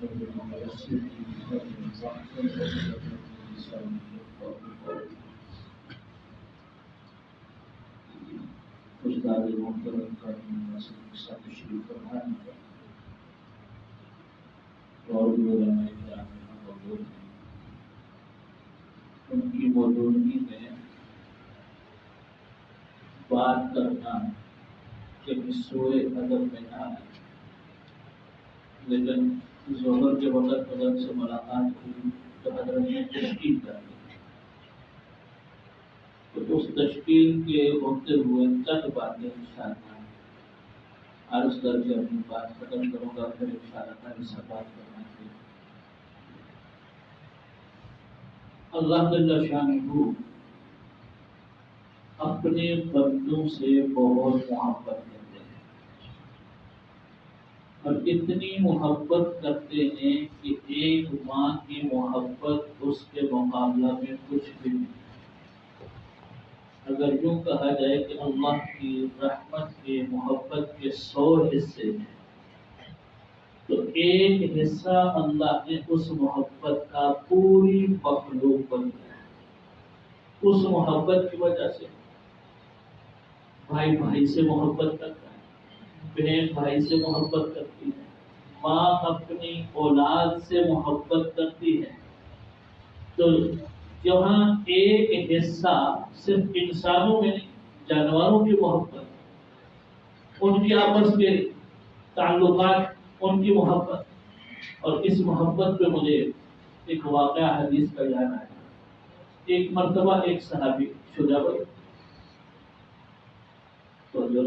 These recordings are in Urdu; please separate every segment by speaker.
Speaker 1: ان کی موجودگی میں بات کرنا کہ سوئے ادب میں نہ آئے، لیکن ظہر کے وقت حضرت سے ملاقات ہوئی تو حضرت نے تشکیل کر دی، تو اس تشکیل کے ہوتے ہوئے چند باتیں انشاءاللہ عرض کر کے اپنی بات ختم کروں گا، پھر انشاءاللہ اس سے بات کرنا ہے۔ اللہ جل شانہ اپنے بندوں سے بہت محبت کرتے ہیں، اور اتنی محبت کرتے ہیں کہ ایک ماں کی محبت اس کے مقابلہ میں کچھ بھی نہیں۔ اگر یوں کہا جائے کہ اللہ کی رحمت کے محبت کے 100 حصے ہیں تو ایک حصہ اللہ نے اس محبت کا پوری مخلوق بن گیا۔ اس محبت کی وجہ سے بھائی بھائی سے محبت کرتا ہے، بہن بھائی سے محبت کرتی ہے، ماں اپنی اولاد سے محبت کرتی ہے۔ تو جہاں ایک حصہ صرف انسانوں میں نہیں، جانوروں کی محبت، ان کی آپس کے تعلقات، ان کی محبت، اور اس محبت پہ مجھے ایک واقعہ حدیث کا یاد آیا۔ ایک مرتبہ ایک صحابی شجاع بھائی تو جو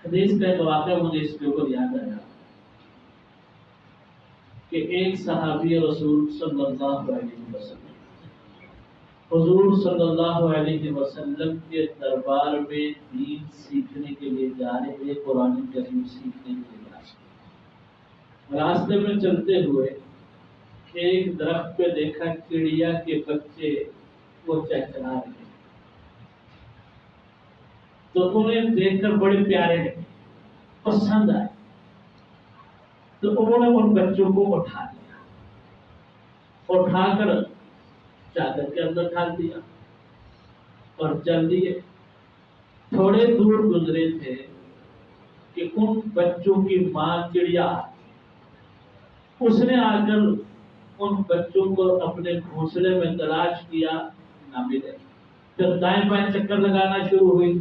Speaker 1: حدیث کا ایک واقعہ مجھے اس کے اوپر یاد آیا کہ ایک صحابی رسول صلی اللہ علیہ وسلم حضور صلی اللہ علیہ وسلم کے دربار میں دین سیکھنے کے لیے جا رہے تھے، قرآن کریم سیکھنے کے لیے جا رہے تھے۔ راستے میں چلتے ہوئے ایک درخت پہ دیکھا چڑیا کے بچے وہ چہچہا رہے ہیں، تو انہیں دیکھ کر بڑے پیارے لگے، پسند آئے، تو انہوں نے ان بچوں کو اٹھا لیا، اٹھا کر چادر کے اندر ڈال دیا اور چل دیے۔ تھوڑے دور گزرے تھے کہ ان بچوں کی ماں چڑیا اس نے آ کر ان بچوں کو اپنے گھونسلے میں تلاش کیا، نہ ملے۔ پھر دائیں بائیں چکر لگانا شروع ہوئی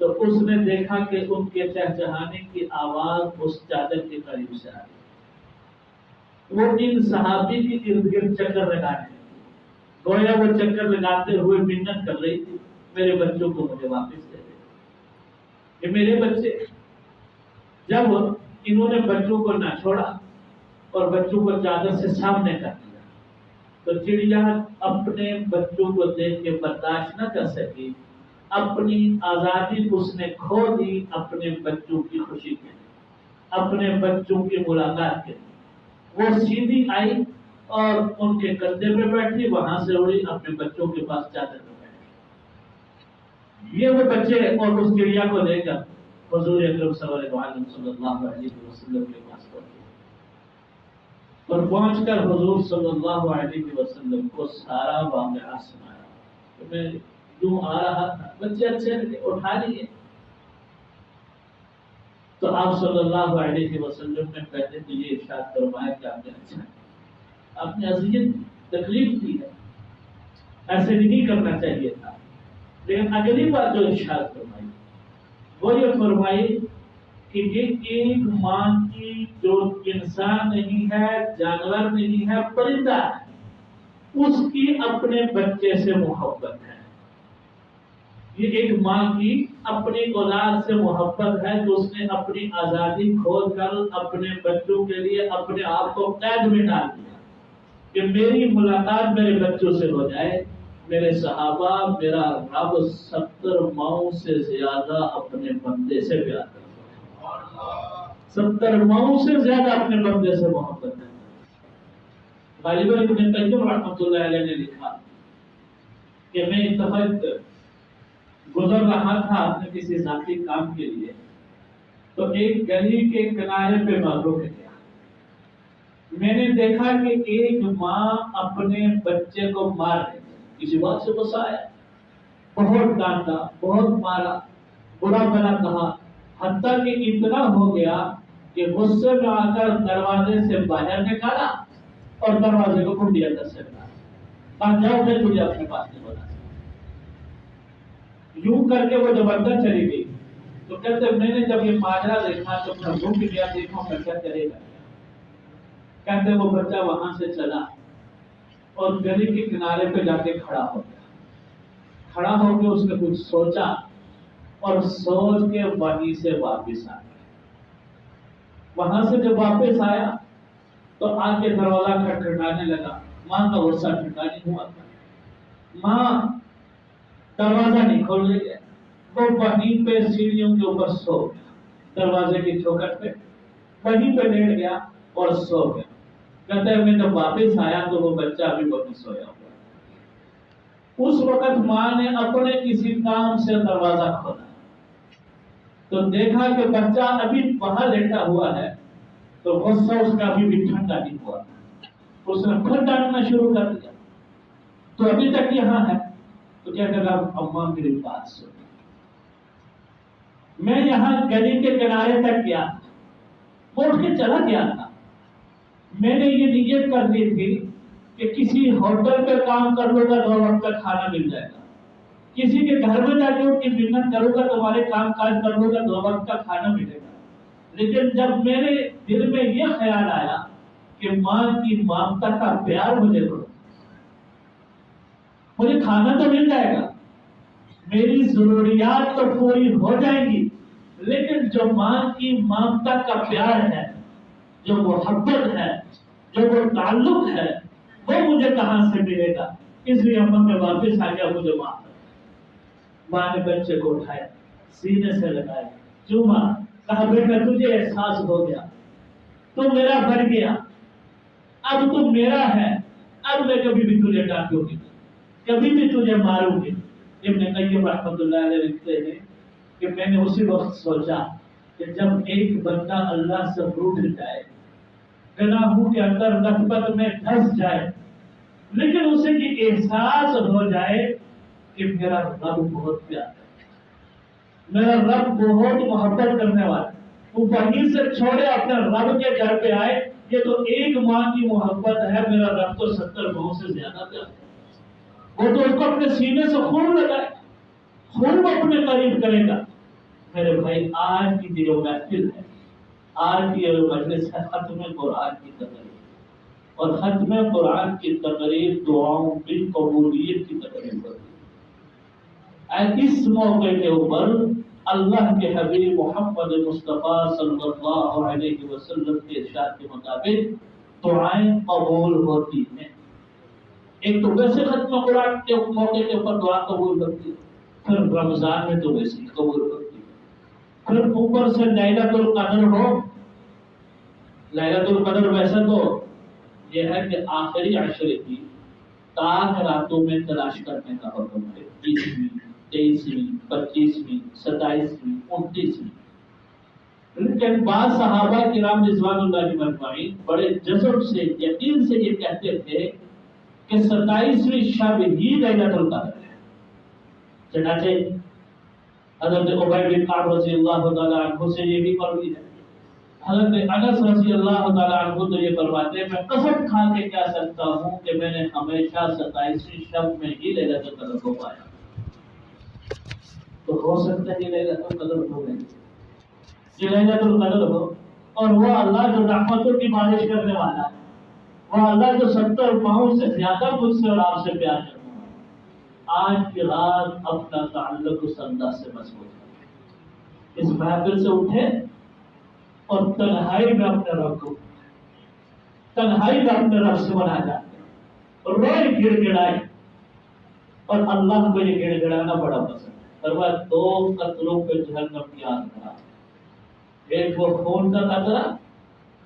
Speaker 1: تو اس نے دیکھا کہ ان کے چہچہانے کی آواز اس چادر کے قریب سے آ رہی۔ وہ ان صحابی کے ارد گرد چکر لگانے لگی، گویا وہ چکر لگاتے ہوئے منت کر رہی تھی، میرے بچوں کو مجھے واپس دے دے، یہ میرے بچے۔ جب انہوں نے بچوں کو نہ چھوڑا اور بچوں کو چادر سے سامنے کر دیا تو چڑیا اپنے بچوں کو دیکھ کے برداشت نہ کر سکی، اپنی آزادی اس نے کھو دی اپنے بچوں کی خوشی کے لیے، اپنے بچوں کی ملاقات کے لیے۔ وہ سیدھی آئی اور ان کے کندھے پہ بیٹھی، وہاں سے اڑی اپنے بچوں کے پاس چادر پہ بیٹھی۔ یہ وہ بچے اور اس چڑیا کو لے کر حضور اکرم صلی اللہ علیہ وسلم کے پاس پہنچے، اور پہنچ کر حضور صلی اللہ علیہ وسلم کو سارا واقعہ سنایا کہ میں یوں آ رہا تھا، بچے اچھے لگے، اٹھا لیے۔ تو آپ صلی اللہ علیہ وسلم نے پہلے تو یہ ارشاد فرمایا کہ آپ نے اچھا کیا، آپ نے اذیت تکلیف دی ہے، ایسے نہیں کرنا چاہیے تھا۔ لیکن اگلی بات جو ارشاد فرمائی وہ یہ فرمائی کہ یہ ایک ماں کی جو انسان نہیں ہے، جانور نہیں ہے، پرندہ ہے، اس کی اپنے بچے سے محبت ہے۔ یہ ایک ماں کی اپنی اولاد سے محبت ہے جو اس نے اپنی آزادی کھو کر اپنے بچوں کے لیے اپنے آپ کو قید میں ڈال دیا کہ میری ملاقات میرے بچوں سے ہو جائے۔ میرے صحابہ، میرا رب 70 ماؤں سے زیادہ اپنے بندے سے پیار کرتا ہے، 70 ماؤں سے زیادہ اپنے بندے سے محبت ہے۔ غالباً ابن قیم رحمۃ اللہ علیہ نے لکھا کہ میں ایک دفعہ گزر رہا تھا اپنے کسی ذاتی کام کے لیے، تو ایک گلی کے کنارے پہ میں رک گیا، میں نے دیکھا کہ ایک ماں اپنے بچے کو مار رہی ہے، کسی بات سے غصہ آیا، بہت ڈانٹا، بہت مارا، برا بھلا کہا، حتیٰ کہ اتنا ہو گیا کہ غصے میں آ کر دروازے سے باہر نکالا اور دروازے کو کنڈی اندر سے ڈالا، کہا جاؤ میں تجھے اپنے پاس نہیں بنا۔ یوں کر کے وہ جب اندر چلی گئی تو کہتے میں نے جب یہ ماجرا دیکھا تو میں رک گیا، دیکھو میں کیا کرے گا۔ کہتے وہ بچہ وہاں سے چلا اور گلی کے کنارے پہ جا کے کھڑا ہو گیا، کھڑا ہو کے اس نے کچھ سوچا اور سوچ کے وہیں سے واپس آ گیا۔ وہاں سے جب واپس آیا تو آ کے دروازہ کھٹکھٹانے لگا، ماں کا غصہ ٹھنڈا نہیں ہوا تھا، ماں دروازہ نہیں کھول رہی ہے، وہ وہیں پہ سیڑھیوں کے اوپر سو گیا، دروازے کی چوکھٹ پہ وہیں پہ لیٹ گیا اور سو گیا۔ کہتے ہیں میں جب واپس آیا تو وہ بچہ ابھی وہیں سویا ہوا۔ اس وقت ماں نے اپنے کسی کام سے دروازہ کھولا تو دیکھا کہ بچہ ابھی وہاں لیٹا ہوا ہے، تو غصہ اس کا ابھی بھی ٹھنڈا نہیں ہوا، اس نے خود ڈانٹنا شروع کر دیا، تو ابھی تک یہاں ہے۔ تو کیا کہا، اماں میری بات سن، میں یہاں گلی کے کنارے تک گیا تھا، وہ اٹھ کے چلا گیا تھا، میں نے یہ نیت کر لی تھی کہ کسی ہوٹل پہ کام کر لوں گا 2 وقت کا کھانا مل جائے گا، کسی کے گھر میں جا کے ان کی منت کروں گا تمہارے کام کاج کر لوں گا 2 وقت کا کھانا ملے گا۔ لیکن جب میرے دل میں یہ خیال آیا کہ ماں کی ممتا کا پیار مجھے دو، مجھے کھانا تو مل جائے گا، میری ضروریات تو پوری ہو جائیں گی، لیکن جو ماں کی ممتا کا پیار ہے، جو محبت ہے، جو وہ تعلق ہے، وہ مجھے کہاں سے ملے گا؟ اس لیے اماں میں واپس آ گیا، مجھے معاف کر۔ ماں نے بچے کو اٹھایا، سینے سے لگایا، چوما، کہا بیٹا تجھے احساس ہو گیا، تو میرا بن گیا، اب تو میرا ہے، اب میں کبھی بھی تجھے ڈانٹوں گی، کبھی بھی تجھے ماروں گی۔ ابن قیم رحمۃ اللہ علیہ لکھتے ہیں کہ میں نے اسی وقت سوچا کہ جب ایک بندہ اللہ سے روٹھ جائے، گناہوں کے اندر نسبت میں دھس جائے، لیکن اسے یہ احساس ہو جائے کہ میرا رب بہت پیارا ہے، میرا رب بہت محبت کرنے والا ہے، وہ وہیں سے چھوڑے اپنے رب کے گھر پہ آئے، یہ تو ایک ماں کی محبت ہے، میرا رب تو 70 ماؤں سے زیادہ پیارا ہے، وہ تو اس کو اپنے سینے سے خون لگائے، خون اپنے قریب کرے گا۔ میرے بھائی آج کی جو محفل ہے، آج کی جو مجلس ہے، ختم قرآن کی تقریب، اور ختم قرآن کی تقریب دعاؤں کی قبولیت کی تقریب ہوتی ہے۔ اس موقع کے اوپر اللہ کے حبیب محمد مصطفیٰ صلی اللہ علیہ وسلم کے ارشاد کے مطابق دعائیں قبول ہوتی ہیں۔ ایک تو ویسے ختم قرآن کے موقع کے اوپر دعا قبول ہوتی ہے، پھر رمضان میں تو ویسے ہی قبول ہوتی ہے، پھر اوپر سے لیلۃ القدر ہو۔ لیلۃ القدر ویسے تو یہ ہے کہ آخری عشرے کی تاک راتوں میں تلاش کرنے کا حکم ہے، 20ویں، 23ویں، 25ویں، 27ویں، 29ویں۔ لیکن بعض صحابہ کرام رضوان اللہ علیہم اجمعین بڑے جذب سے، یقین سے یہ کہتے تھے کہ 27ویں شب ہی لیلۃ القدر ہے۔ چنانچہ حضرت عبید بن کعب رضی اللہ تعالیٰ عنہ سے یہ بھی مروی ہے، حضرت انس رضی اللہ تعالیٰ عنہ تو یہ فرماتے ہیں میں قسم کھا کے کہہ سکتا ہوں کہ میں نے ہمیشہ 27ویں شب میں ہی لیلۃ القدر کو پایا۔ تو ہو سکتا ہے یہ لیلۃ القدر ہو گئی، یہ لیلۃ القدر ہو، اور وہ اللہ جو رحمتوں کی بارش کرنے والا ہے، وہ اللہ جو 70 ماہوں سے زیادہ مجھ سے اور آپ سے پیار کرتا ہے، آج کی رات اپنا تعلق اس انداز سے مضبوط کریں، اس محفل سے اٹھے اور تنہائی میں اپنے رب کو، تنہائی میں اپنے رب سے منا جاتے، روئے گڑ گڑائے، اور اللہ کو یہ گڑ گڑانا بڑا پسند ہے۔ فرمایا 2 قطروں پہ جہنم کی آگ بنا، ایک وہ خون کا قطرہ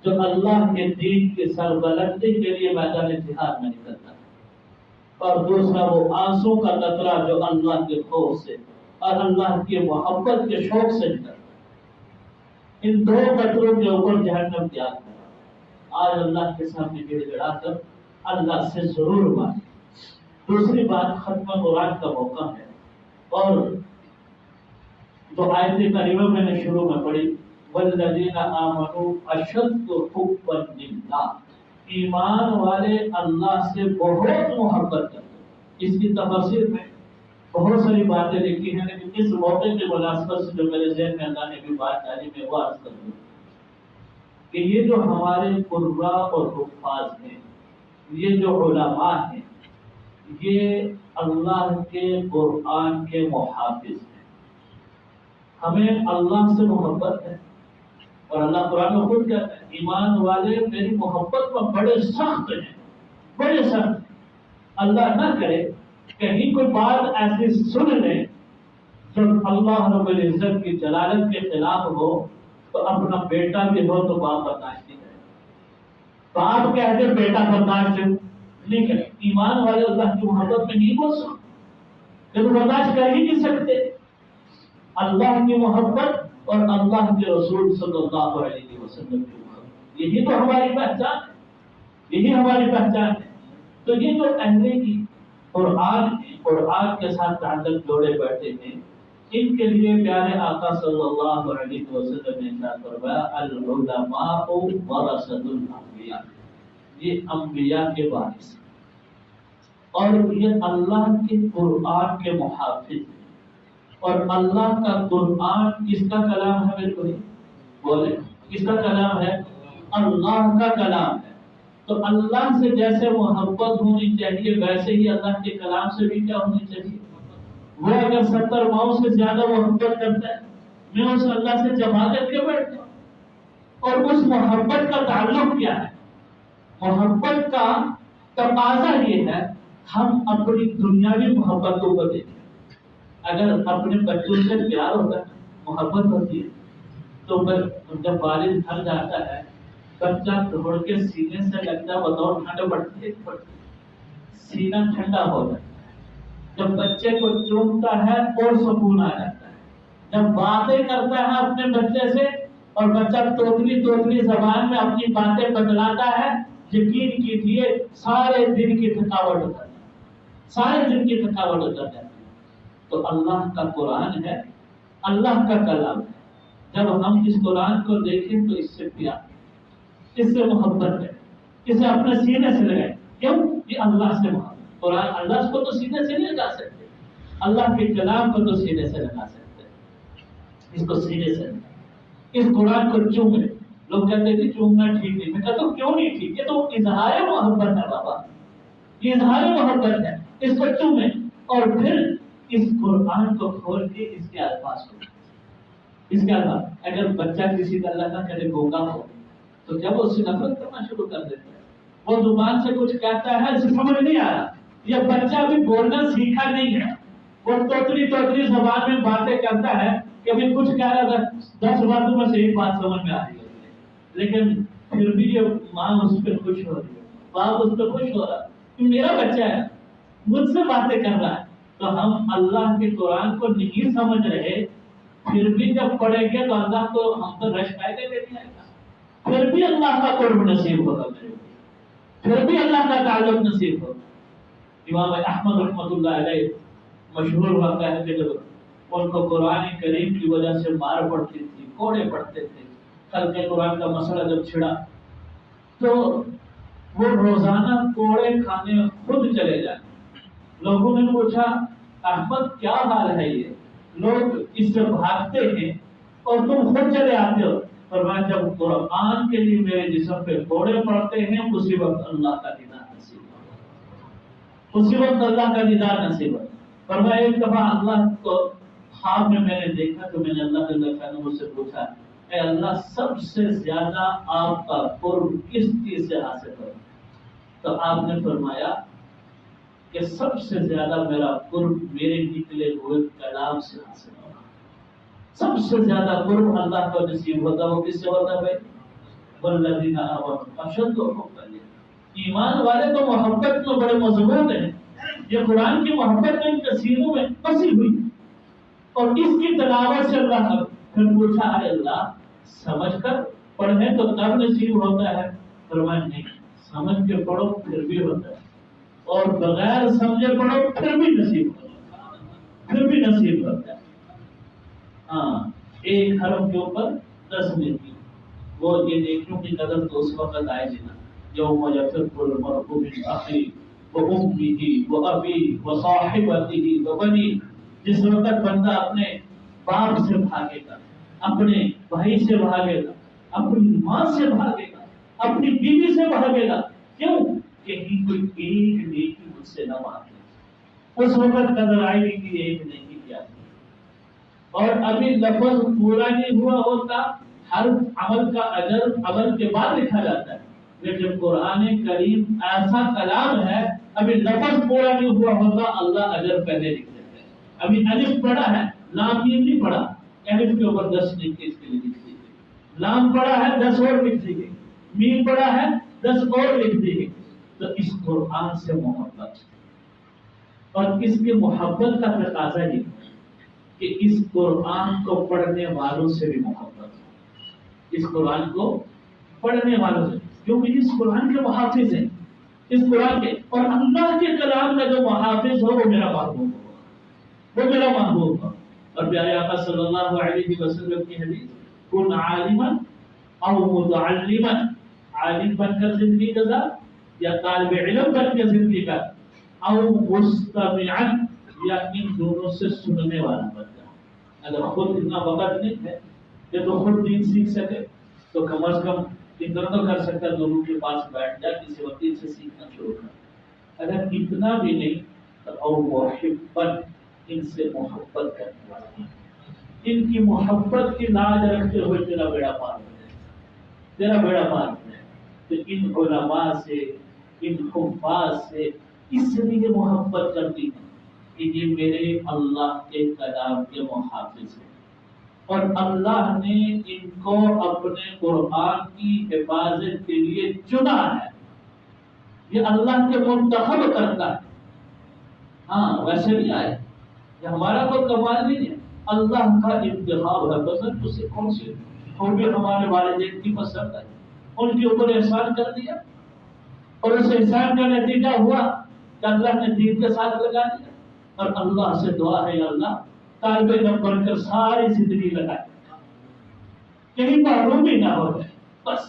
Speaker 1: جو اللہ کے دین کی سربلندی کے لیے میدان جہاد میں نکلتا ہے، اور دوسرا وہ آنسوں کا قطرہ جو اللہ کے خوف سے اور اللہ کی محبت کے شوق سے نکلتا ہے۔ ان 2 قطروں کے اوپر جہنم کی آگ ہے۔ آج اللہ کے سامنے گڑ گڑا کر اللہ سے ضرور مانگیں۔ دوسری بات ختم قرآن کا موقع ہے، اور جو آیت کریمہ میں نے شروع میں پڑھی والذین آمنوا اشد حبا للہ، ایمان والے اللہ سے بہت محبت کرتے ہیں۔ اس کی تفسیر میں بہت ساری باتیں لکھی ہیں، لیکن اس موقع کی مناسبت سے جو میرے ذہن میں اللہ نے بھی بات ڈالی میں وہ عرض کر دوں کہ یہ جو ہمارے قرآ اور حفاظ ہیں، یہ جو علماء ہیں، یہ اللہ کے قرآن کے محافظ ہیں۔ ہمیں اللہ سے محبت ہے، اور اللہ قرآن میں خود کہتا ہے ایمان والے میری محبت میں بڑے سخت ہیں، بڑے سخت ہیں۔ اللہ نہ کرے کہیں کوئی بات ایسی سن لیں جب اللہ رب العزت کی جلالت کے خلاف ہو، تو اپنا بیٹا بھی ہو تو باپ برداشت نہیں کرے، باپ کہتے بیٹا برداشت نہیں کرے۔ ایمان والے اللہ کی محبت میں نہیں ہو سکتے، جب برداشت کر ہی نہیں سکتے۔ اللہ کی محبت اور اللہ کے رسول صلی اللہ علیہ وسلم کی محبت، یہی تو ہماری پہچان ہے، یہی ہماری پہچان ہے۔ تو یہ جو اہل کی قرآن کے ساتھ تعلق جوڑے بیٹھے ہیں، ان کے لیے پیارے آقا صلی اللہ علیہ وسلم نے ارشاد فرمایا العلماء ورثۃ الانبیاء، یہ انبیاء کے وارث ہیں، اور یہ اللہ کے قرآن کے محافظ ہیں۔ اور اللہ کا قرآن کس کا کلام ہے؟ میرے کو بولے کس کا کلام ہے؟ اللہ کا کلام ہے۔ تو اللہ سے جیسے محبت ہونی چاہیے ویسے ہی اللہ کے کلام سے بھی کیا ہونی چاہیے؟ وہ اگر 70 ماؤں سے زیادہ محبت کرتا ہے، میں اس اللہ سے جمع کر کے بیٹھتا ہوں۔ اور اس محبت کا تعلق کیا ہے؟ محبت کا تقاضا یہ ہے ہم اپنی دنیاوی محبتوں کو دیکھیں۔ اگر اپنے بچوں سے پیار ہوتا ہے، محبت ہوتی ہے، تو جب والد گھر جاتا ہے بچہ دوڑ کے سینے سے لگتا ہے، بطور ٹھنڈ پڑتی ہے، سینہ ٹھنڈا ہو جاتا ہے۔ جب بچے کو چومتا ہے اور سکون آ جاتا ہے۔ جب باتیں کرتا ہے اپنے بچے سے اور بچہ توتلی زبان میں اپنی باتیں بتلاتا ہے، یقین کیجیے سارے دن کی تھکاوٹ ہو جاتی ہے، سارے دن کی تھکاوٹ ہو جاتی ہے۔ تو اللہ کا قرآن ہے، اللہ کا کلام ہے۔ جب ہم اس قرآن کو دیکھیں تو اس سے پیار، اس سے محبت ہے، اسے اپنے سینے سے لگائیں۔ کیوں؟ یہ اللہ سے محبت۔ قرآن اللہ کو تو سینے سے نہیں لگا سکتے، اللہ کے کلام کو تو سینے سے لگا سکتے، اس کو سینے سے لگائیں، اس قرآن کو چومیں۔ لوگ کہتے ہیں چومنا ٹھیک نہیں، میں کہتا ہوں کیوں نہیں ٹھیک؟ یہ تو اظہار محبت ہے بابا، یہ اظہار محبت ہے۔ اس کو چومیں اور پھر اس قرآن کو کھول کے اس کے الفاظ کو، اس کے الفاظ۔ اگر بچہ کسی کا اللہ نہ کرے گونگا ہو تو جب اس سے نفرت کرنا شروع کر دیتا ہے، وہ زبان سے کچھ کہتا ہے اسے سمجھ نہیں آ رہا، یہ بچہ ابھی بولنا سیکھا نہیں ہے، وہ توتلی زبان میں باتیں کرتا ہے کہ ابھی کچھ کہہ رہا تھا، 10 باتوں میں سے ایک بات سمجھ میں آ رہی ہے، لیکن پھر بھی یہ ماں اس پہ خوش ہو رہی ہے، باپ اس پہ خوش ہو رہا ہے کہ میرا بچہ ہے مجھ سے باتیں کر رہا ہے۔ تو ہم اللہ کے قرآن کو نہیں سمجھ رہے، پھر بھی جب پڑھیں گے تو اللہ کو ہم پر رشک آئے گا کہ نہیں آئے گا؟ پھر بھی اللہ کا قرب نصیب ہوگا، پھر بھی اللہ کا تعلق نصیب ہوگا۔ امام احمد رحمۃ اللہ علیہ مشہور واقعہ ہے کہ جب ان کو قرآن کریم کی وجہ سے مار پڑتی تھی، کوڑے پڑتے تھے، خلق قرآن کا مسئلہ جب چھڑا تو وہ روزانہ کوڑے کھانے خود چلے جائیں۔ لوگوں نے پوچھا احمد کیا حال ہے؟ یہ لوگ اس سے بھاگتے ہیں اور تم خود چلے آتے ہو۔ فرمایا جب قرآن کے لیے میرے جسم پہ کوڑے پڑتے ہیں اسی وقت اللہ کا دیدار نصیب ہوتا ہے، اسی وقت اللہ کا دیدار نصیب ہوتا ہے۔ فرمایا ایک دفعہ اللہ کو خواب میں نے دیکھا تو میں نے اللہ جل شانہ سے پوچھا اے اللہ سب سے زیادہ آپ کا قرب کس چیز سے حاصل ہو؟ تو آپ نے فرمایا کہ سب سے زیادہ میرا قرب میرے نکلے ہوئے کلام سے حاصل ہوگا۔ سب سے زیادہ قرب اللہ کو نصیب ہوتا، وہ کس سے ہوتا بھائی؟ والذین آمنوا اشد حبا للہ، ایمان والے تو محبت میں بڑے مضبوط ہیں۔ یہ قرآن کی محبت ان کے سینوں میں بسی ہوئی اور اس کی تلاوت سے اللہ پھر پوچھا اے اللہ سمجھ کر پڑھیں تو تب نصیب ہوتا ہے، فرمایا نہیں، سمجھ کے پڑھو پھر بھی ہوتا ہے، اور بغیر سمجھے پڑھو پھر بھی نصیب ہوتا ہے، پھر بھی نصیب ہوتا ہے۔ ہاں، ایک حرف کے اوپر 10 نیکی، وہ یہ نیکیوں کی قدر تو اس وقت آئے گی نا یوم یفر المرء من اخیہ وامہ وابیہ وصاحبتہ وبنیہ، جس وقت بندہ اپنے باپ سے بھاگے گا، اپنے بھائی سے بھاگے گا، اپنی ماں سے بھاگے گا، اپنی بیوی سے بھاگے گا، کیوں؟ کہیں کوئی ایک نیکی مجھ سے نہ مانگے، اس وقت قدر آئے گی کہ ایک نیکی کیا ہے۔ اور ابھی لفظ پورا نہیں ہوا ہوتا، ہر عمل کا اجر عمل کے بعد لکھا جاتا ہے، لیکن قرآن کریم ایسا کلام ہے ابھی لفظ پورا نہیں ہوا ہوتا، اللہ اجر پہلے لکھ دیتے ہیں۔ ابھی الف پڑھا ہے، لام میم نہیں پڑھا، الف کے اوپر 10 نیکی اس کے لیے لکھ دی گئی، لام پڑھا ہے 10 اور لکھ دی گئی، میم پڑھا ہے 10 اور لکھ دی گئی۔ تو اس قرآن سے محبت اور اس کی محبت کا تقاضا یہ کہ اس قرآن کو پڑھنے والوں سے بھی محبت ہو، اس قرآن کو پڑھنے والوں سے، کیونکہ اس قرآن کے محافظ ہیں، اس قرآن کے اور اللہ کے کلام کا جو محافظ ہو وہ میرا محبوب ہو، وہ میرا محبوب ہو۔ اور پیارے آقا صلی اللہ علیہ وسلم کی حدیث، کن عالما او متعلما، عالم بن کر زندگی گزار یا طالب علم بن کر زندگی کا، او مستمعا یا ان دونوں سے سننے والا بن جا۔ اگر خود اتنا وقت نہیں ہے کہ تو خود دین سیکھ سکے تو کم از کم اتنا تو کر سکتا ہے، دونوں کے پاس بیٹھ جا، کسی وکیل سے سیکھنا شروع کر۔ اگر اتنا بھی نہیں تو او محبا، ان سے محبت کرنے والا، ان کی محبت کی لاج رکھتے ہوئے تیرا بیڑا پار ہو جائے، تیرا بیڑا پار ہو جائے۔ تو ان علماء سے، ان حفاظ سے اس لیے محبت کرتی ہے کہ یہ میرے اللہ کے کلام کے محافظ ہیں، اور اللہ نے ان کو اپنے قرآن کی حفاظت کے لیے چنا ہے، یہ اللہ کے منتخب کرتا ہے۔ ہاں ویسے نہیں آئے، یہ ہمارا کوئی کمال نہیں ہے، اللہ کا انتخاب ہے۔ پسند اسے کون سی خوبی ہمارے والدین کی پسند ہے، ان کے اوپر احسان کر دیا، اور اس احسان کا نتیجہ ہوا کہ اللہ نے دین کے ساتھ لگا دیا۔ اور اللہ سے دعا ہے، یا اللہ طالب علم بن کر ساری زندگی لگائے، کہیں محرومی نہ ہو جائے، بس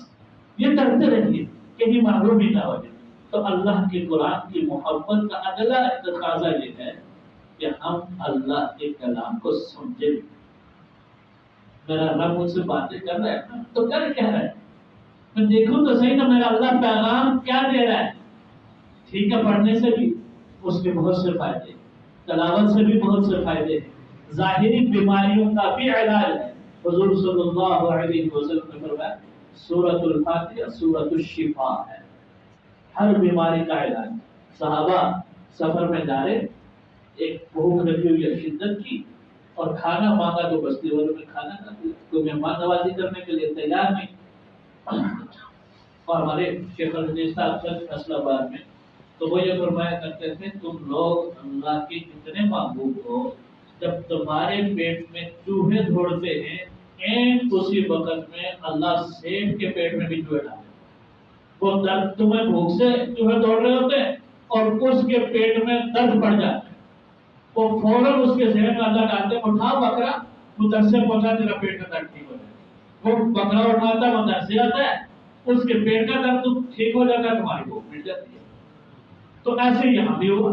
Speaker 1: یہ کرتے رہیے، کہیں محرومی نہ ہو جائے۔ تو اللہ کے قرآن کی محبت کا اگلا تقاضا یہ ہے کہ ہم اللہ کے کلام کو سمجھیں۔ میرا رب مجھ سے باتیں کر رہا ہے تو کر کہہ رہا ہے، میں دیکھوں تو صحیح نا میرا اللہ پیغام کیا دے رہا ہے۔ ٹھیک ہے، پڑھنے سے بھی اس کے بہت سے فائدے، تلاوت سے بھی بہت سے فائدے، ظاہری بیماریوں کا بھی علاج ہے۔ حضور صلی اللہ علیہ وسلم نے فرمایا سورۃ الفاتحہ سورۃ الشفاء ہے، ہر بیماری کا علاج۔ صحابہ سفر میں جا رہے، ایک بھوک لگی ہوئی ہے شدت کی، اور کھانا مانگا تو بستی والوں نے کھانا کھا دیا، کوئی مہمان نوازی کرنے کے لیے تیار نہیں۔ اور ہمارے شیخ الحدیث صاحب فیصل آباد میں تو وہ یہ فرمایا کرتے تھے، تم لوگ اللہ کے کتنے محبوب ہو، جب تمہارے پیٹ میں چوہے دوڑتے ہیں اسی وقت میں اللہ سیب کے پیٹ میں بھی چوہے ڈالتے، وہ درد تمہیں بھوک سے چوہے دوڑ رہے ہوتے ہیں اور اس کے پیٹ میں درد پڑ جاتا ہے، وہ فوراً اس کے ذہن میں اللہ ڈالتے ہیں، اٹھا بکرا تو در سے پہنچا، تیرا پیٹ کا درد ٹھیک ہو جائے۔ وہ بکرا اٹھاتا ہے، وہ در سے آتا ہے، اس کے پیٹ کا درد ٹھیک ہو جاتا ہے، تمہاری بھوک مٹ جاتی ہے۔ تو ایسے ہی یہاں بھی ہوا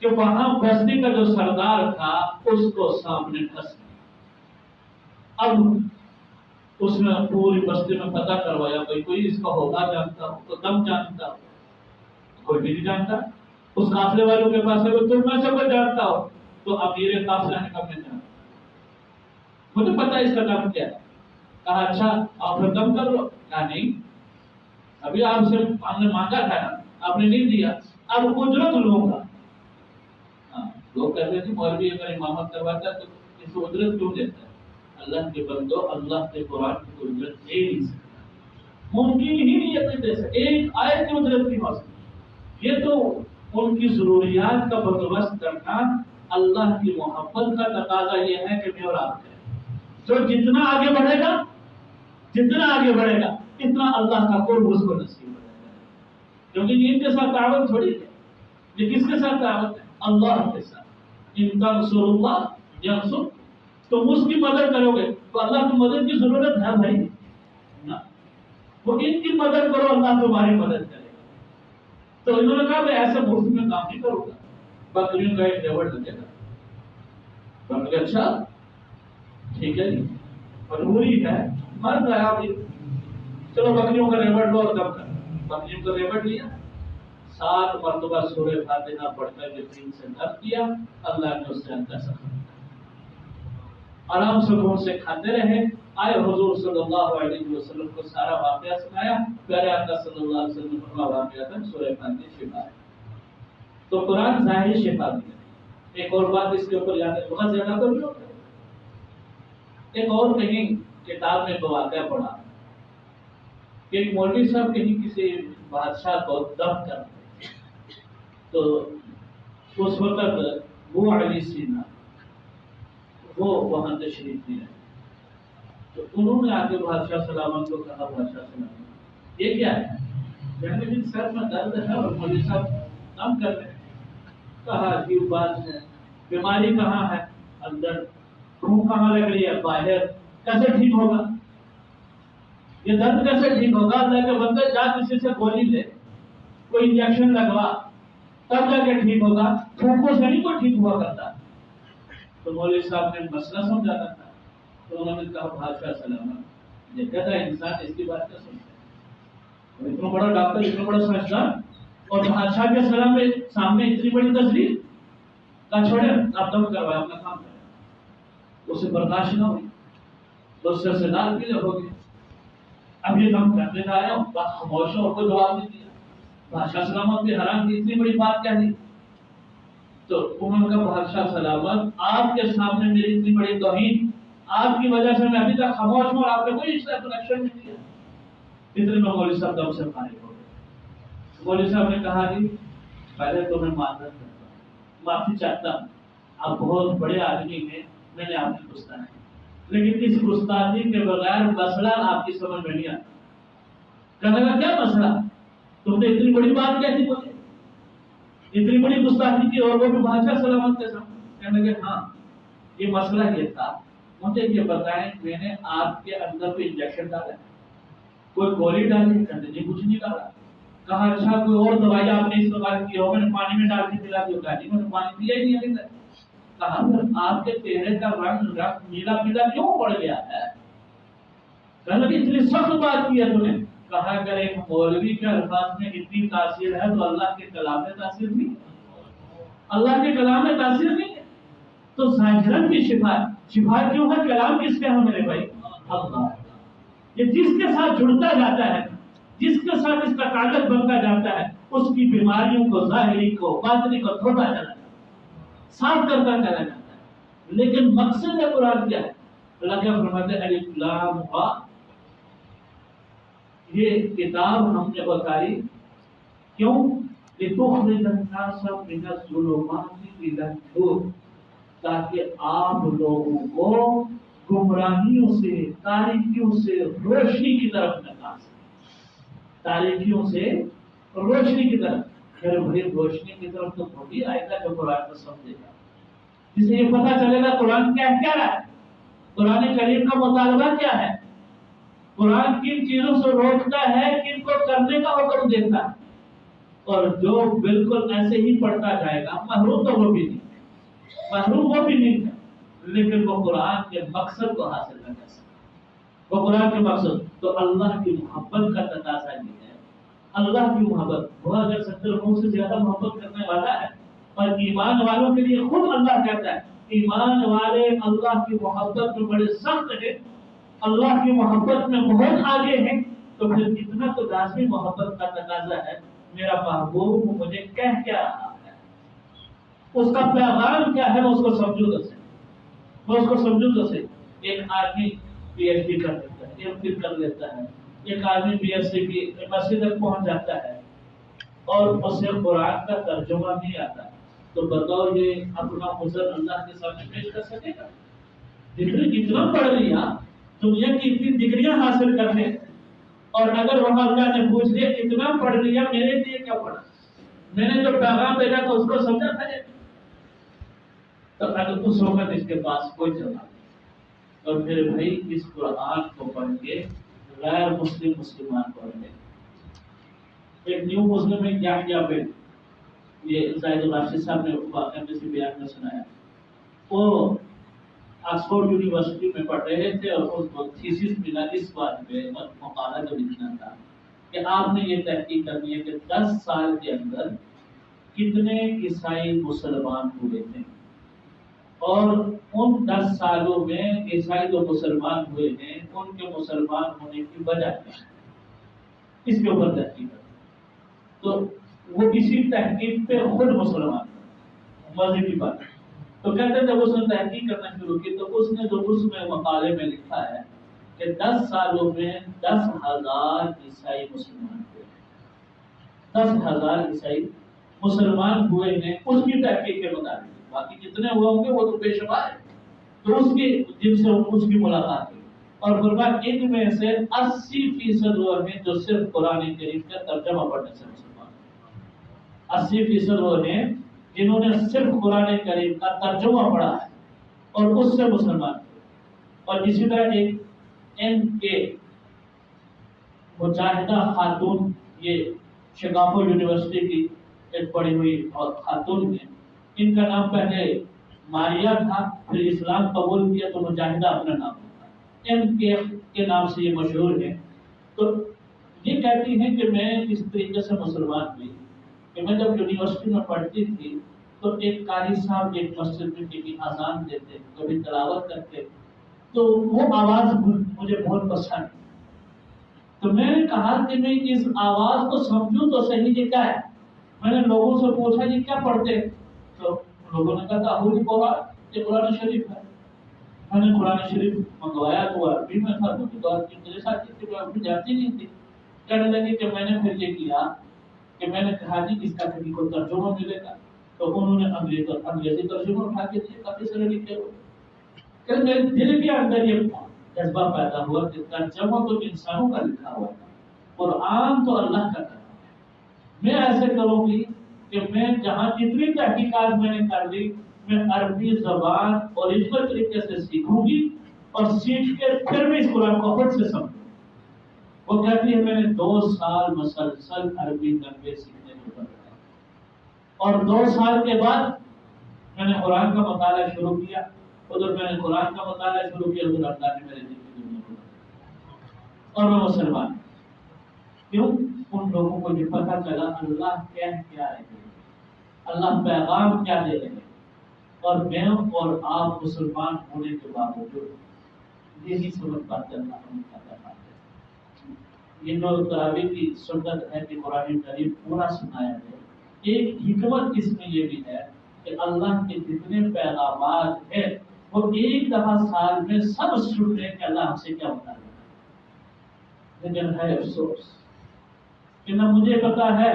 Speaker 1: کہ وہاں بستی کا جو سردار تھا اس کو سامنے پھنس گیا۔ اب اس نے پوری بستی میں پتہ کروایا، کوئی اس کا ہوگا جانتا ہو تو دم جانتا ہو، کوئی بھی نہیں جانتا۔ اس قافلے والوں کے پاس ہے، تم میں سے کوئی جانتا ہو تو امیر قافلہ نے کہا میں جانتا، مجھے پتا اس کا نام کیا ہے۔ کہا اچھا آپ نے دم کر لو، کہا نہیں، ابھی آپ سے ہم نے مانگا تھا نا، آپ نے نہیں دیا، اب اجرت لوں گا۔ لوگ کہتے تھے مولوی اگر امامت کرواتا ہے تو اس کو اجرت کیوں دیتا ہے؟ اللہ کے بندو، اللہ کے قرآن کی اجرت دے نہیں سکتا، ممکن ہی نہیں ہے دے سکتے، ایک آیت کی اجرت نہیں ہو سکتی۔ یہ تو ان کی ضروریات کا بندوبست کرنا اللہ کی محبت کا تقاضا یہ ہے کہ میں اور آپ کریں۔ جو جتنا آگے بڑھے گا اتنا اللہ کا قرب اس کو نصیب ہو جائے گا، کیونکہ ان کے ساتھ تعاون تھوڑی ہے، یہ کس کے ساتھ تعاون ہے؟ اللہ کے ساتھ۔ ان تنصروا اللہ ینصر، تم اس کی مدد کرو گے تو اللہ کی مدد کی ضرورت ہے بھائی نا، وہ ان کی مدد کرو اللہ تمہاری مدد کرے گا۔ تو انہوں نے کہا میں ایسے مفت میں کام نہیں کروں گا، بکریوں کا ایک ریوڑ لگے گا۔ تو ہم نے کہا اچھا ٹھیک ہے جی، مجبوری ہے، مر گیا ابھی، چلو بکریوں کا ریوڑ لو اور دم کر۔ بکریوں کا ریوڑ لیا، 7 مرتبہ سورہ فاتحہ پڑھ کر یقین سے دم کیا، اللہ نے اس سے اندر سے آرام سکون سے کھاتے رہے۔ آئے حضور صلی اللہ علیہ وسلم کو سارا واقعہ سنایا، پیارے آقا صلی اللہ علیہ وسلم کا واقعہ تھا سورہ فاتحہ شفا ہے۔ تو قرآن ظاہری شفا بھی ہے۔ ایک اور بات اس کے اوپر یاد ہے، بہت زیادہ تو نہیں ہوتا، ایک اور کہیں کتاب میں تو واقعہ پڑھا کہ ایک مولوی صاحب کہیں کسی بادشاہ کو دم کر رہے، تو اس وقت وہ علی سینا وہ وہاں تشریف لے، تو انہوں نے آگے بادشاہ سلامت کو کہا بادشاہ سلامت یہ کیا ہے؟ کہنے لگے سر میں درد ہے اور مولوی صاحب دم کر رہے ہیں۔ کہا عجیب بات ہے، بیماری کہاں ہے؟ اندر۔ روح کہاں لگ رہی ہے؟ باہر۔ کیسے ٹھیک ہوگا یہ درد؟ کیسے ٹھیک ہوگا؟ اللہ کے بندے جا کسی سے گولی لے، کوئی انجیکشن لگوا، تب جا کے ٹھیک ہوگا، پھونکوں سے نہیں کوئی ٹھیک ہوا کرتا۔ تو مولوی صاحب نے مسئلہ سمجھانا تھا، تو انہوں نے کہا بادشاہ سلامت یہ کہتا ہے انسان اس کی بات کیا سنتا ہے؟ اتنا بڑا ڈاکٹر، اتنا بڑا سائنسدان، اور بادشاہ کے سلام میں سامنے اتنی بڑی تصویر کا چھوڑے آپ دم کروائے اپنا کام کریں۔ اسے برداشت نہ ہوئی تو اس سے دار بھی ہو گئے۔ اب یہ دم کرنے کا آیا ہوں، بات خاموش ہو، کوئی جواب نہیں دیا۔ بادشاہ سلامت بھی حیران کی اتنی بڑی بات کیا دی؟ تو انہوں نے کہا بادشاہ سلامت آپ کے سامنے میری اتنی بڑی توہین، آپ کی وجہ سے میں ابھی تک خاموش ہوں اور آپ نے کوئی اس کا کنیکشن نہیں دیا۔ اتنے میں مولوی صاحب دم سے فارغ ہو گئے۔ مولوی صاحب نے کہا جی پہلے تو میں معذرت کرتا ہوں، معافی چاہتا ہوں، آپ بہت بڑے آدمی ہیں، میں نے آپ کی گستاخی کی، لیکن اس گستاخی کے بغیر مسئلہ آپ کی سمجھ میں نہیں آتا۔ کہنے کا کیا مسئلہ؟ تم نے اتنی بڑی بات کیا تھی مجھے، اتنی بڑی گستاخی کی، اور وہ بھی بادشاہ سلامت کے سامنے۔ کہنے لگے ہاں یہ مسئلہ یہ تھا، مجھے یہ بتائیں میں نے آپ کے اندر کوئی انجیکشن ڈالا، کوئی گولی ڈالی؟ کہتے جی کچھ نہیں ڈالا۔ کہا اچھا کوئی اور دوائی آپ نے استعمال کی ہو؟ میں نے پانی میں ڈال کے پلا دی ہوگا؟ جی میں نے پانی پیا ہی نہیں ابھی تک۔ کہا آپ کے چہرے کا رنگ نیلا پیلا کیوں پڑ گیا ہے؟ کہنے لگے اتنی سخت بات کی ہے تم نے۔ کہا اگر ایک مولوی کے الفاظ میں اتنی تاثیر ہے تو اللہ کے کلام میں تاثیر نہیں، اللہ کے کلام میں تاثیر نہیں ہے تو ظاہراً بھی شفا ہے۔ شفا کیوں ہے؟ کلام کس کا ہے میرے بھائی؟ اللہ۔ یہ جس کے ساتھ جڑتا جاتا ہے، جس کے ساتھ اس کا کاغذ بنتا جاتا ہے، اس کی بیماریوں کو، ظاہری کو، باطنی کو دھوتا چلا جاتا ہے، صاف کرتا چلا جاتا ہے۔ لیکن مقصد ہے قرآن کیا ہے؟ اللہ کیا فرماتے ہیں؟ الف لام را، یہ کتاب ہم نے اتاری کیوں؟ لتخرج الناس من الظلمات الى النور، تاکہ آپ لوگوں کو گمراہیوں سے، تاریکیوں سے روشنی کی طرف نکال سکے، تاریکیوں سے روشنی کی طرف۔ پھر بھائی روشنی کی طرف تو وہی آئے گا جو قرآن کو سمجھے گا، جسے یہ پتہ چلے گا قرآن کیا رہا ہے، قرآن کریم کا مطالبہ کیا ہے، قرآن کن چیزوں سے روکتا ہے، کن کو کرنے کا حکم دیتا ہے۔ اور جو بالکل ایسے ہی پڑھتا جائے گا، محروم تو وہ بھی نہیں، محروم وہ بھی نہیں ہے، لیکن وہ قرآن کے مقصد کو حاصل نہ کر سکتا۔ وہ قرآن کے مقصد تو اللہ کی محبت کا تقاضا یہ ہے، اللہ کی محبت۔ وہ اگر 70 لوگوں سے زیادہ محبت کرنے والا ہے، اور ایمان والوں کے لیے خود اللہ کہتا ہے ایمان والے اللہ کی محبت میں بڑے سخت ہیں، اللہ کی محبت میں بہت آگے ہیں، تو پھر اتنا تو لازمی محبت کا تقاضا ہے میرا محبوب مجھے کہہ کیا رہا ہے، اس کا پیغام کیا ہے، میں اس کو سمجھوں تو صحیح، میں اس کو سمجھوں تو صحیح۔ ایک آدمی پی ایچ ڈی کر لیتا ہے، ایم فل کر لیتا ہے، ایک آدمی پی ایچ ڈی کی مسجد تک پہنچ جاتا ہے اور اسے قرآن کا ترجمہ نہیں آتا، تو بتاؤ یہ اپنا عذر اللہ کے سامنے پیش کر سکے گا؟ ڈگری کتنا پڑھ لیا، دنیا کی اتنی ڈگریاں حاصل کرنے اور اگر وہاں اللہ نے پوچھ لیا اتنا پڑھ لیا میرے لیے کیا پڑھا، میں نے جو پیغام بھیجا تھا اس کو سمجھا تھا یہ؟ تو اگر اس وقت اس کے پاس کوئی جواب نہیں، اور پھر بھائی اس قرآن کو پڑھ کے غیر مسلمان پڑھ لیں۔ ایک نیو مسلم میں کیا پہ یہ زاہد الراشد صاحب نے واقعہ میں سے بیان میں سنایا، وہ آکسفورڈ یونیورسٹی میں پڑھ رہے تھے اور اس کو تھیسس ملا اس بات پہ مقالہ جو لکھنا تھا کہ آپ نے یہ تحقیق کرنی ہے کہ 10 سال کے اندر کتنے عیسائی مسلمان ہوئے تھے، اور ان 10 سالوں میں عیسائی جو مسلمان ہوئے ہیں ان کے مسلمان ہونے کی وجہ کیا ہے، اس کے اوپر تحقیق کرنی۔ تو وہ اسی تحقیق پہ خود مسلمان مزے کی بات ہے۔ تو کہتے ہیں جب اس نے تحقیق کرنا شروع کی تو اس نے جو اس میں مقالے میں لکھا ہے کہ 10 سالوں میں 10,000 عیسائی مسلمان ہوئے، 10,000 عیسائی مسلمان ہوئے ہیں اس کی تحقیق کے مطابق، باقی جتنے ہوئے ہوں گے وہ تو بے شمار ہے۔ تو اس کی جن سے اس کی ملاقات ہوئی اور فرمایا ان میں سے 80% وہ ہیں جو صرف قرآن کریم کا ترجمہ پڑھنے سے مسلمان ہیں، 80% وہ ہیں جنہوں نے صرف قرآن کریم کا ترجمہ پڑھا ہے اور اس سے مسلمان ہوئے۔ اور اسی طرح ایک M.A. مجاہدہ خاتون، یہ شکاگو یونیورسٹی کی ایک پڑھی ہوئی اور خاتون ہے، ان کا نام پہلے ماریا تھا، پھر اسلام قبول کیا تو مجاہدہ اپنا نام ہوتا، M.A. کے نام سے یہ مشہور ہے۔ تو یہ کہتی ہیں کہ میں اس طریقے سے مسلمان ہوئی کہ میں جب یونیورسٹی میں پڑھتی تھی تو ایک قاری صاحب ایک مسجد میں کبھی اذان دیتے کبھی تلاوت کرتے تو وہ آواز مجھے بہت پسند، تو میں نے کہا کہ میں اس آواز کو سمجھوں تو صحیح یہ کیا ہے۔ میں نے لوگوں سے پوچھا یہ کیا پڑھتے، تو لوگوں نے کہا تاہوری قرآن، یہ قرآن شریف ہے۔ میں نے قرآن شریف منگوایا تو عربی میں تھا، مجھے تو میرے ساتھ میں عربی جانتی نہیں تھی۔ کہنے لگے کہ میں نے پھر یہ کیا کہ میں نے کہا جی اس کا کبھی کوئی ترجمہ ملے گا، تو انہوں نے انگریزی ترجمہ اٹھا کے دیے، کافی سارے لکھے ہوئے۔ کہ میرے دل کے اندر یہ جذبہ پیدا ہوا کہ ترجمہ تو انسانوں کا لکھا ہوا ہے، قرآن تو اللہ کا کلام ہے۔ میں ایسے کروں گی کہ میں جہاں جتنی تحقیقات میں نے کر لی میں عربی زبان اوریجنل طریقے سے سیکھوں گی اور سیکھ کے پھر بھی اس قرآن کو خود سے سمجھوں۔ وہ کہتی ہے میں نے 2 سال مسلسل عربی لفظ سیکھنے کو پڑا اور 2 سال کے بعد میں نے قرآن کا مطالعہ شروع کیا، ادھر میں نے قرآن کا مطالعہ شروع کیا، ادھر اللہ نے میرے دل کی دنیا کو بنایا اور میں مسلمان۔ کیوں؟ ان لوگوں کو یہ پتہ چلا اللہ کیا ہے، اللہ پیغام کیا دے رہے ہیں، اور میں اور آپ مسلمان ہونے کے باوجود یہی سمجھ پاتے اللہ ہم کیا کرنا ہے۔ یہ جو تراویح کی سنت ہے کہ قرآن کریم پورا سنایا ہے، ایک حکمت اس میں یہ بھی ہے کہ اللہ کے جتنے پیغامات ہیں وہ ایک دفعہ سال میں سب سن لیں کہ اللہ ہم سے کیا بتا رہا ہے۔ لیکن ہے افسوس کہ نہ مجھے پتا ہے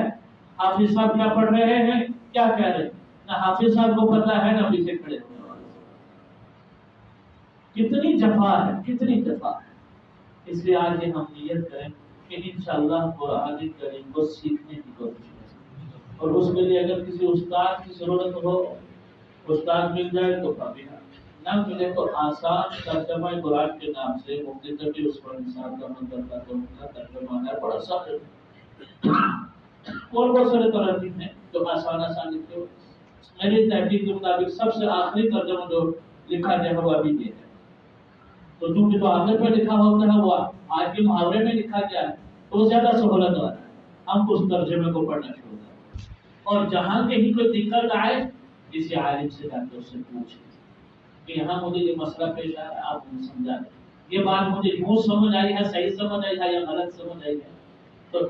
Speaker 1: حافظ صاحب کیا پڑھ رہے ہیں کیا کہہ رہے ہیں، نہ حافظ صاحب کو پتا ہے نہ پیچھے کھڑے ہونے والے۔ کتنی جفا ہے، کتنی جفا ہے۔ اس لیے آج ہم نیت کریں کہ انشاءاللہ قرآن کریم کو سیکھنے کی کوشش کریں، اور اس کے لیے اگر کسی استاد کی ضرورت ہو استاد مل جائے تو کافی ہے، نہ ملے تو آسان ترجمہ قرآن کے نام سے مفتی تقی عثمانی صاحب کا منظر کا ان کا ترجمہ ہے، بڑا سا اور بہت سارے تراجم ہیں جو آسان لکھے ہو۔ میری تحقیق کے مطابق سب سے آخری ترجمہ جو لکھا گیا وہ ابھی یہ ہے، تو جو آخر پہ لکھا ہوتا ہے وہ آج کے محاورے میں لکھا گیا ہے تو وہ زیادہ سہولت والا ہے، ہم اس ترجمے کو پڑھنا شروع کریں اور جہاں کہیں کوئی دقت آئے کسی عالم سے جا کے اس سے پوچھیں کہ یہاں مجھے یہ مسئلہ پیش آیا ہے، آپ مجھے سمجھا دیں، یہ بات مجھے یوں سمجھ آئی ہے، صحیح سمجھ آئی ہے یا غلط سمجھ آئی ہے، تو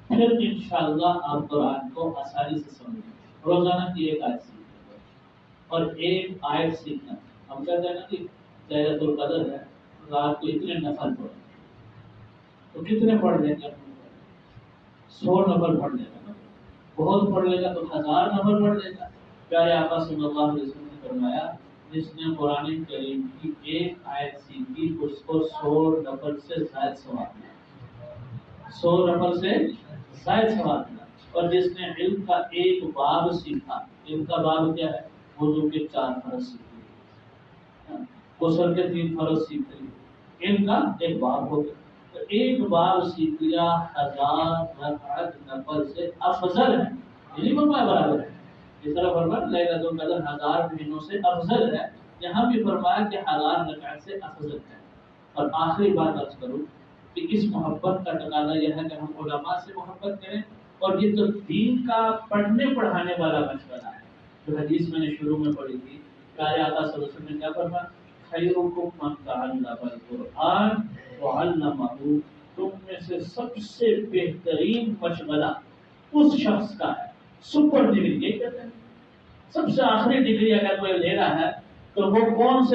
Speaker 1: پھر انشاءاللہ آپ قرآن کو آسانی سے سمجھیں۔ روزانہ کی ایک آیت سیکھیں اور ایک آیت سیکھنا، ہم کہتے ہیں نا کہ لیلۃ القدر ہے، رات کو اتنے نفل پڑھیں، تو کتنے پڑھ لیں گے؟ 100 نفل پڑھ لے گا، بہت پڑھ لے گا تو 1000 نفل پڑھ لے گا۔ پیارے آقا صلی اللہ علیہ وسلم نے فرمایا جس نے قرآن کریم کی ایک آیت سیکھی اس کو 100 نفل سے زائد ثواب ملا۔ 100 نفر سے زائد ثواب ملا. اور جس نے علم کا ایک باب سیکھا، علم کا باب کیا ہے؟ وضو کے 4 فرض سیکھ لیے، غسل کے 3 فرض سیکھ لیے، علم کا ایک باب ہو گیا. تو ایک باب سیکھ لیا 1000 رکعت نفل سے افضل ہے، یعنی فرمایا برابر ہے. اس طرح فرمایا لیلۃ القدر 1000 مہینوں سے افضل ہے، یہاں بھی فرمایا کہ 1000 رکعت سے افضل ہے. اور آخری بات عرض کروں کہ اس محبت کا تقاضا یہ ہے کہ ہم علماء سے محبت کریں. اور یہ تو دین کا پڑھنے پڑھانے والا مشورہ ہے، جو حدیث میں نے شروع میں پڑھی تھی. پیارے آقا صلی اللہ علیہ وسلم نے کیا فرمایا؟ خیرکم من تعلم القرآن وعلمہ. تم میں سے سب سے بہترین مشغلہ اس شخص کا ہے. سپر ڈگری یہ کہتے ہیں، سب سے آخری ڈگری اگر کوئی لے رہا ہے تو وہ کون سے